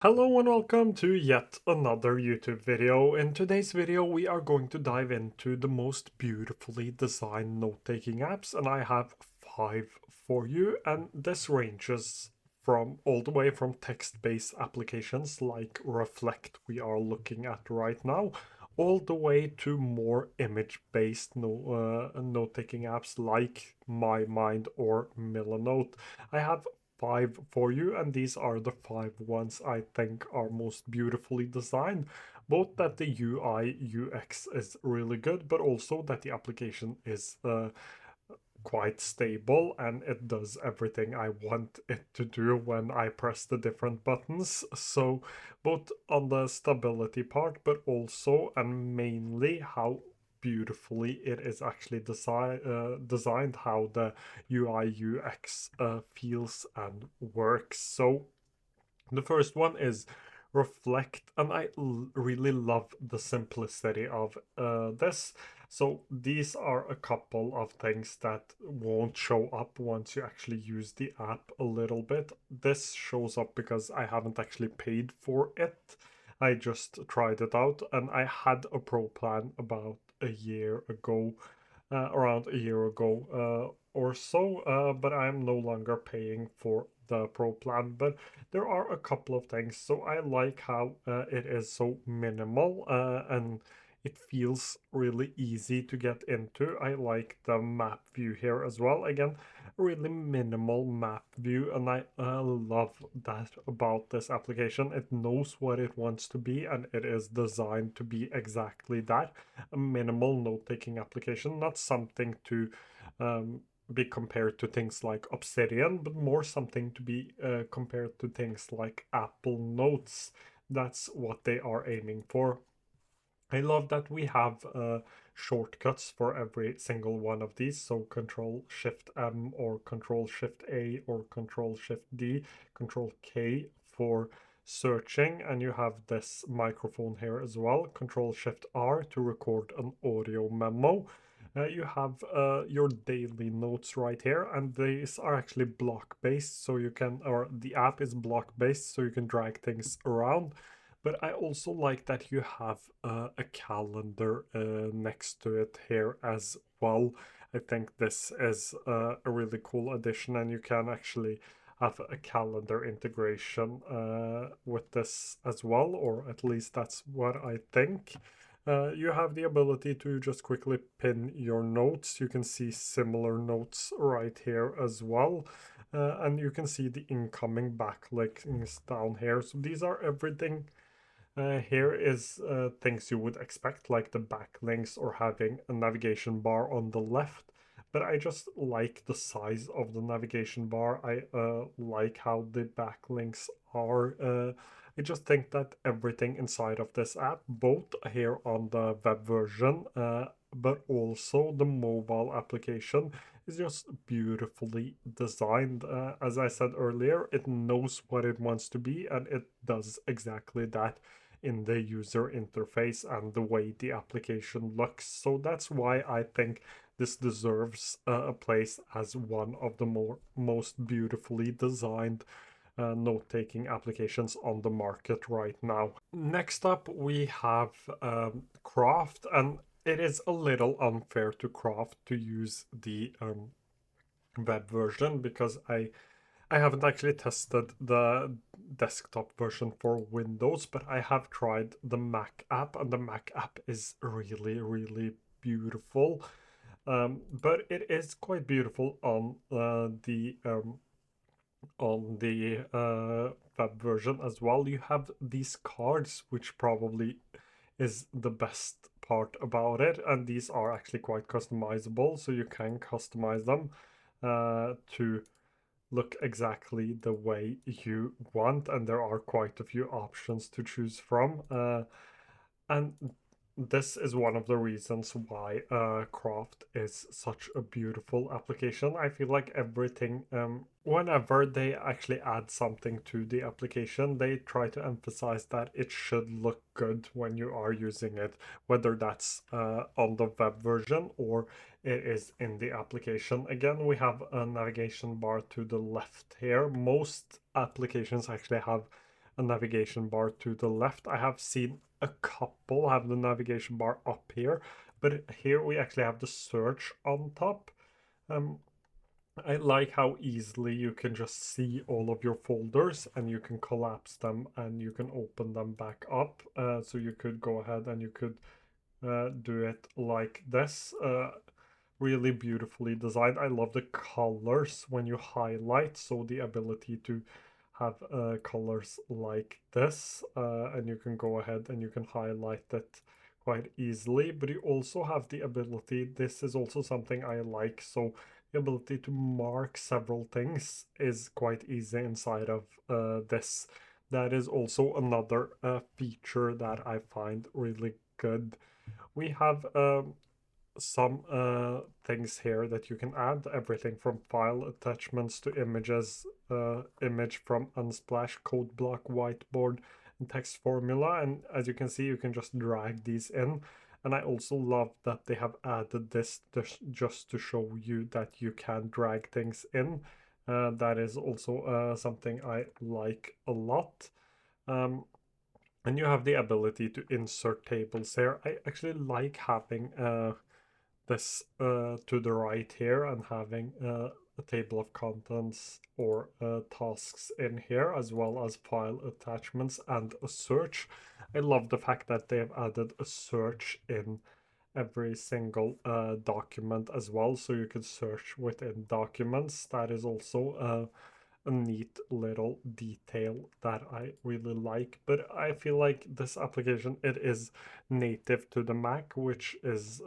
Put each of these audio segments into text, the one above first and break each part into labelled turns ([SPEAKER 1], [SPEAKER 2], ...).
[SPEAKER 1] Hello and welcome to yet another YouTube video. In today's video we are going to dive into the most beautifully designed note-taking apps, and I have 5 for you, and this ranges from all the way from text-based applications like Reflect we are looking at right now, all the way to more image-based note-taking apps like Mymind or milanote. I have 5 for you, and these are the 5 ones I think are most beautifully designed. Both that the UI UX is really good, but also that the application is quite stable and it does everything I want it to do when I press the different buttons. So, both on the stability part, but also and mainly how beautifully it is actually designed, how the UI UX feels and works. So, the first one is reflect, and I really love the simplicity of this. So these are a couple of things that won't show up once you actually use the app a little bit. This shows up because I haven't actually paid for it. I just tried it out, and I had a pro plan about a year ago, around a year ago or so, but I'm no longer paying for the pro plan. But there are a couple of things. So I like how it is so minimal and it feels really easy to get into. I like the map view here as well. Again, really minimal map view, and I love that about this application. It knows what it wants to be, and it is designed to be exactly that, a minimal note-taking application, not something to um, be compared to things like Obsidian, but more something to be compared to things like Apple Notes. That's what they are aiming for. I love that we have shortcuts for every single one of these. So Control Shift M or Control Shift A or Control Shift D, Control K for searching. And you have this microphone here as well. Control Shift R to record an audio memo. You have your daily notes right here, and these are actually block based, so you can, or the app is block based, so you can drag things around. But I also like that you have a calendar next to it here as well. I think this is a really cool addition, and you can actually have a calendar integration with this as well, or at least that's what I think. You have the ability to just quickly pin your notes. You can see similar notes right here as well. And you can see the incoming backlinks down here. So these are everything here is things you would expect, like the backlinks or having a navigation bar on the left. But I just like the size of the navigation bar. I like how the backlinks are. I just think that everything inside of this app, both here on the web version, but also the mobile application, is just beautifully designed. As I said earlier, it knows what it wants to be, and it does exactly that in the user interface and the way the application looks. So that's why I think this deserves a place as one of the most beautifully designed note-taking applications on the market right now. Next up, we have Craft, and it is a little unfair to Craft to use the web version because I haven't actually tested the desktop version for Windows, but I have tried the Mac app, and the Mac app is really, really beautiful. But it is quite beautiful on the web version as well. You have these cards, which probably is the best part about it, and these are actually quite customizable, so you can customize them to look exactly the way you want, and there are quite a few options to choose from. And this is one of the reasons why Craft is such a beautiful application. I feel like everything, whenever they actually add something to the application, they try to emphasize that it should look good when you are using it, whether that's on the web version or it is in the application. Again, we have a navigation bar to the left here. Most applications actually have a navigation bar to the left. I have seen a couple have the navigation bar up here, but here we actually have the search on top. Um, I like how easily you can just see all of your folders and you can collapse them and you can open them back up. So you could go ahead and you could do it like this. Really beautifully designed. I love the colors when you highlight, so the ability to have colors like this, and you can go ahead and you can highlight it quite easily, but you also have the ability, this is also something I like, so the ability to mark several things is quite easy inside of this. That is also another feature that I find really good. We have some things here that you can add, everything from file attachments to images, image from Unsplash, code block, whiteboard, and text formula. And as you can see, you can just drag these in. And I also love that they have added this just to show you that you can drag things in. That is also something I like a lot. And you have the ability to insert tables here. I actually like having this to the right here and having a table of contents or tasks in here, as well as file attachments and a search. I love the fact that they have added a search in every single document as well, so you can search within documents. That is also a neat little detail that I really like. But I feel like this application, it is native to the Mac, which is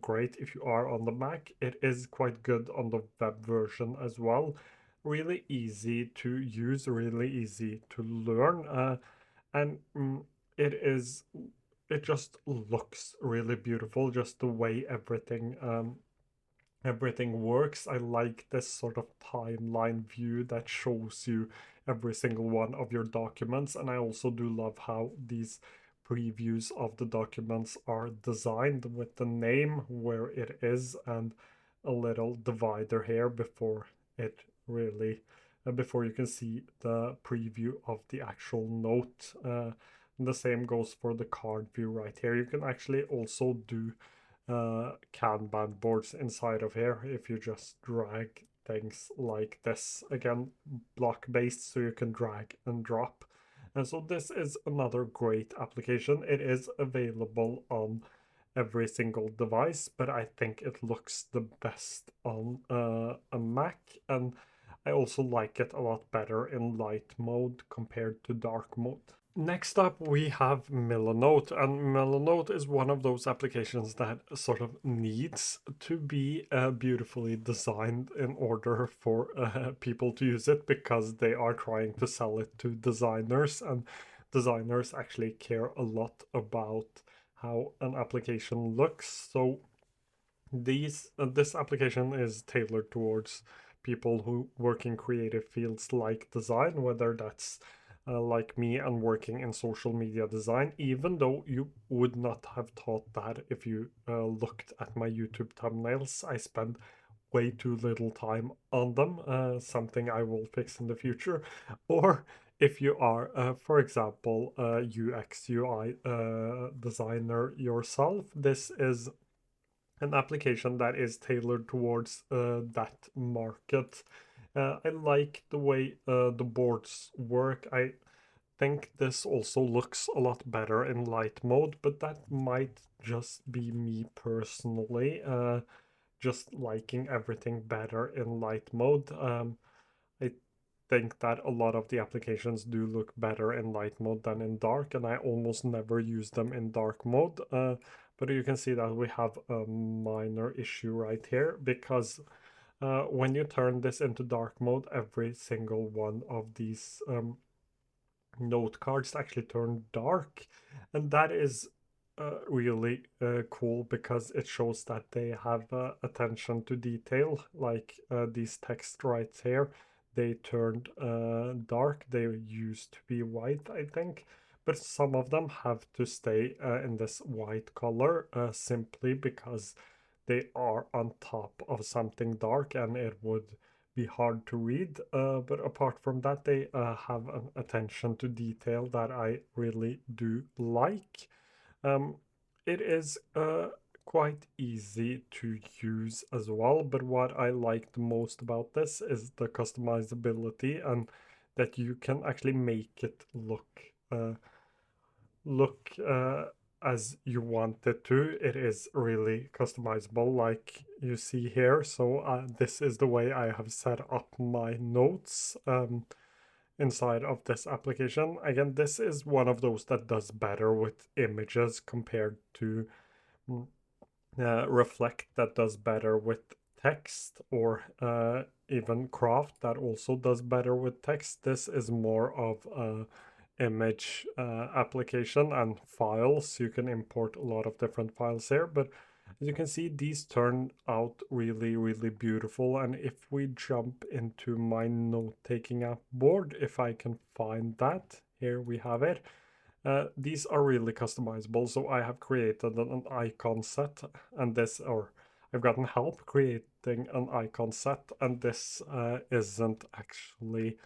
[SPEAKER 1] great if you are on the Mac. It is quite good on the web version as well. Really easy to use, really easy to learn, and it just looks really beautiful, just the way everything works. I like this sort of timeline view that shows you every single one of your documents. And I also do love how these previews of the documents are designed with the name where it is and a little divider here before it really before you can see the preview of the actual note. The same goes for the card view right here. You can actually also do Kanban boards inside of here if you just drag things like this. Again, block based, so you can drag and drop. And so this is another great application. It is available on every single device, but I think it looks the best on a Mac, and I also like it a lot better in light mode compared to dark mode. Next up, we have Milanote, and Milanote is one of those applications that sort of needs to be beautifully designed in order for people to use it, because they are trying to sell it to designers, and designers actually care a lot about how an application looks. So this application is tailored towards people who work in creative fields like design, whether that's like me and working in social media design, even though you would not have thought that if you looked at my YouTube thumbnails. I spend way too little time on them, something I will fix in the future. Or if you are, for example, a UX UI designer yourself, this is an application that is tailored towards that market. I like the way the boards work. I think this also looks a lot better in light mode, but that might just be me personally, just liking everything better in light mode. I think that a lot of the applications do look better in light mode than in dark, and I almost never use them in dark mode. But you can see that we have a minor issue right here, because when you turn this into dark mode, every single one of these note cards actually turn dark, and that is really cool, because it shows that they have attention to detail. Like these text right here, they turned dark. They used to be white, I think, but some of them have to stay in this white color simply because they are on top of something dark, and it would be hard to read, but apart from that, they have an attention to detail that I really do like. Um, it is quite easy to use as well, but what I like the most about this is the customizability and that you can actually make it look as you want it to. It is really customizable, like you see here. So this is the way I have set up my notes inside of this application. Again, this is one of those that does better with images compared to mm, Reflect, that does better with text, or even Craft that also does better with text. This is more of a image application and files. You can import a lot of different files here, but as you can see, these turn out really, really beautiful. And if we jump into my note-taking app board, if I can find that, here we have it. These are really customizable, so I have created an icon set, and this, or I've gotten help creating an icon set, and this isn't actually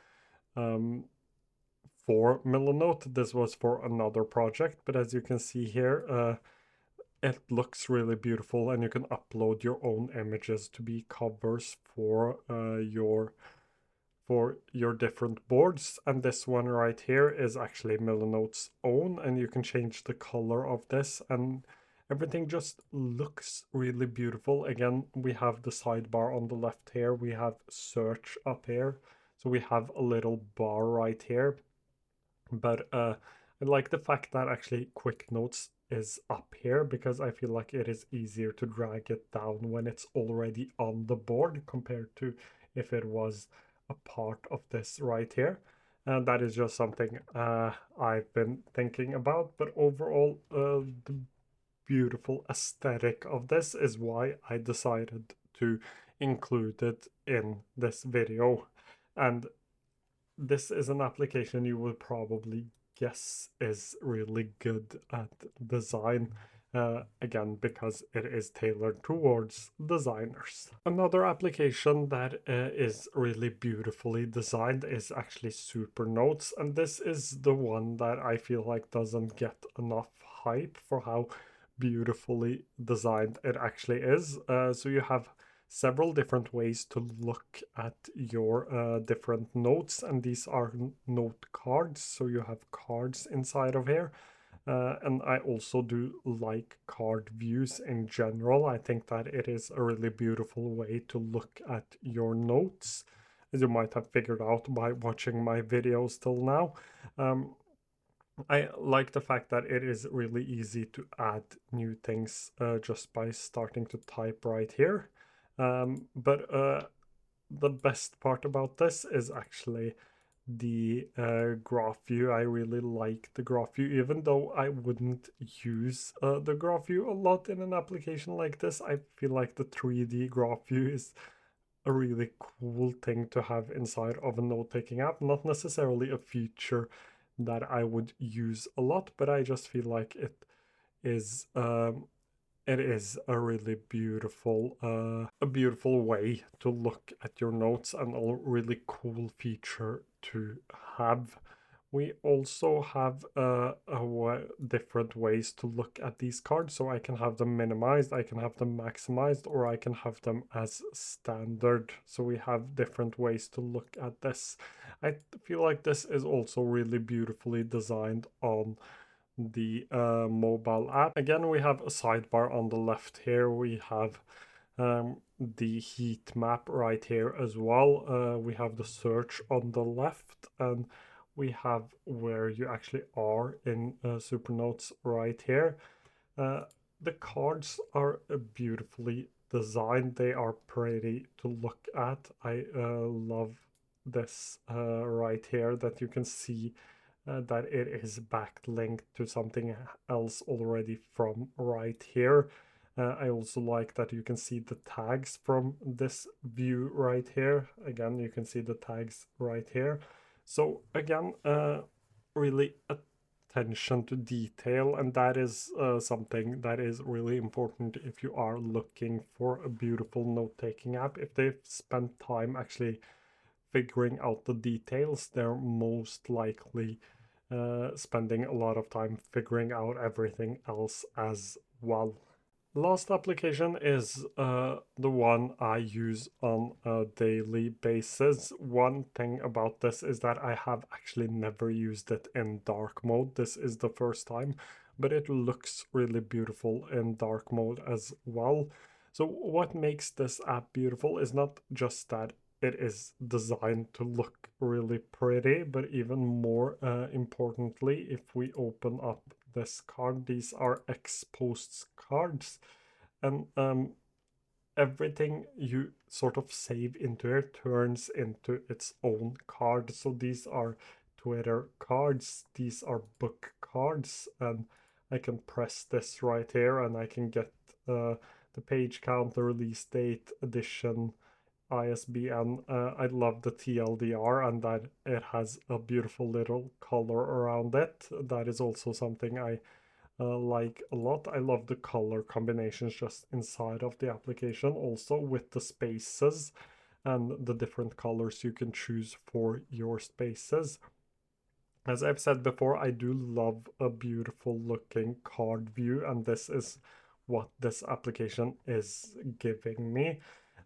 [SPEAKER 1] for milanote. This was for another project, but as you can see here, it looks really beautiful, and you can upload your own images to be covers for your different boards. And this one right here is actually milanote's own, and you can change the color of this, and everything just looks really beautiful. Again, we have the sidebar on the left here, we have search up here, so we have a little bar right here. But I like the fact that actually quick notes is up here, because I feel like it is easier to drag it down when it's already on the board compared to if it was a part of this right here. And that is just something I've been thinking about. But overall, the beautiful aesthetic of this is why I decided to include it in this video. And this is an application you will probably guess is really good at design. Again, because it is tailored towards designers. Another application that is really beautifully designed is actually Supernotes, and this is the one that I feel like doesn't get enough hype for how beautifully designed it actually is. So you have several different ways to look at your different notes, and these are note cards, so you have cards inside of here. And I also do like card views in general. I think that it is a really beautiful way to look at your notes, as you might have figured out by watching my videos till now. I like the fact that it is really easy to add new things just by starting to type right here. But the best part about this is actually the graph view. I really like the graph view, even though I wouldn't use the graph view a lot in an application like this. I feel like the 3D graph view is a really cool thing to have inside of a note-taking app. Not necessarily a feature that I would use a lot, but I just feel like is it is a really beautiful a beautiful way to look at your notes, and a really cool feature to have. We also have different ways to look at these cards, so I can have them minimized, I can have them maximized, or I can have them as standard. So we have different ways to look at this. I feel like this is also really beautifully designed on the mobile app. Again, we have a sidebar on the left here. We have the heat map right here as well. We have the search on the left, and we have where you actually are in Supernotes right here. The cards are beautifully designed. They are pretty to look at. I love this right here, that you can see that it is backlinked to something else already from right here. I also like that you can see the tags from this view right here. Again, you can see the tags right here. So again, really attention to detail, and that is something that is really important if you are looking for a beautiful note-taking app. If they've spent time actually figuring out the details, they're most likely spending a lot of time figuring out everything else as well. Last application is the one I use on a daily basis. One thing about this is that I have actually never used it in dark mode. This is the first time, but it looks really beautiful in dark mode as well. So what makes this app beautiful is not just that it is designed to look really pretty, but even more importantly, if we open up this card, these are exposed cards, and everything you sort of save into it turns into its own card. So these are Twitter cards, these are book cards, and I can press this right here and I can get the page count, the release date, edition, ISBN. I love the TLDR and that it has a beautiful little color around it. That is also something I like a lot. I love the color combinations just inside of the application, also with the spaces and the different colors you can choose for your spaces. As I've said before, I do love a beautiful looking card view, and this is what this application is giving me.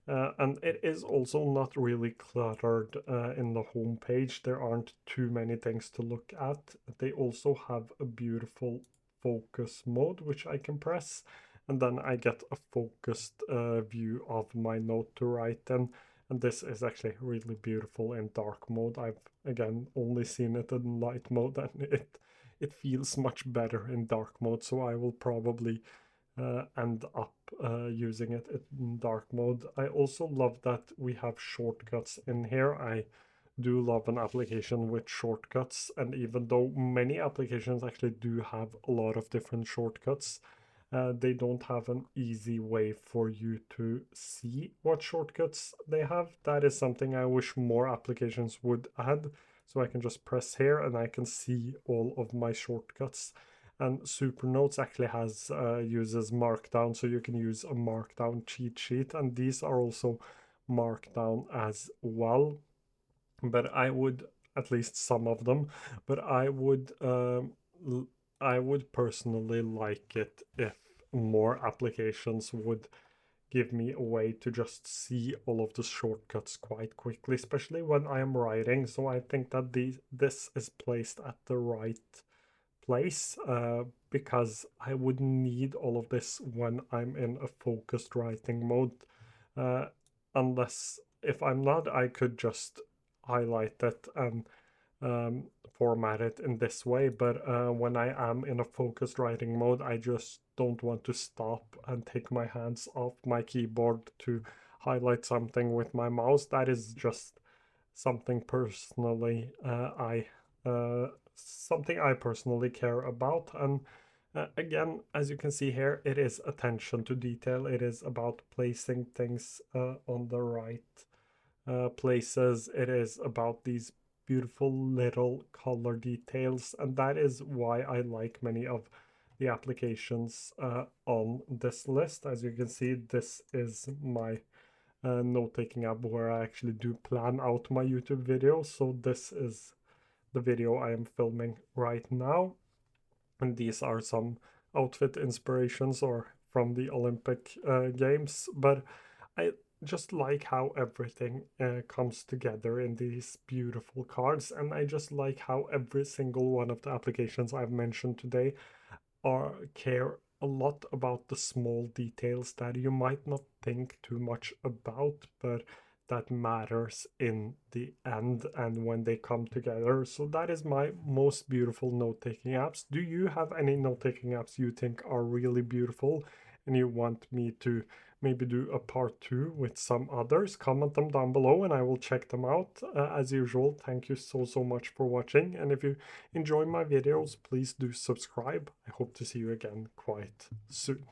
[SPEAKER 1] And it is also not really cluttered in the home page. There aren't too many things to look at. They also have a beautiful focus mode, which I can press, and then I get a focused view of my note to write in. And this is actually really beautiful in dark mode. I've again only seen it in light mode, and it feels much better in dark mode. So I will probably end up using it in dark mode. I also love that we have shortcuts in here. I do love an application with shortcuts, and even though many applications actually do have a lot of different shortcuts, they don't have an easy way for you to see what shortcuts they have. That is something I wish more applications would add. So I can just press here and I can see all of my shortcuts. And Supernotes actually has uses Markdown, so you can use a Markdown cheat sheet, and these are also Markdown as well. But I would, at least some of them, but I would personally like it if more applications would give me a way to just see all of the shortcuts quite quickly, especially when I am writing. So I think that this is placed at the right place because I would need all of this when I'm in a focused writing mode. Uh, unless if I'm not, I could just highlight it and format it in this way. But when I am in a focused writing mode, I just don't want to stop and take my hands off my keyboard to highlight something with my mouse. That is just something personally something I personally care about. And again, as you can see here, it is attention to detail. It is about placing things on the right places. It is about these beautiful little color details, and that is why I like many of the applications on this list. As you can see, this is my note-taking app where I actually do plan out my YouTube videos. So this is the video I am filming right now, and these are some outfit inspirations or from the Olympic Games. But I just like how everything comes together in these beautiful cards, and I just like how every single one of the applications I've mentioned today are care a lot about the small details that you might not think too much about, but that matters in the end and when they come together. So that is my most beautiful note-taking apps. Do you have any note-taking apps you think are really beautiful and you want me to maybe do a part 2 with some others? Comment them down below and I will check them out. As usual, thank you so much for watching, and if you enjoy my videos, please do subscribe. I hope to see you again quite soon.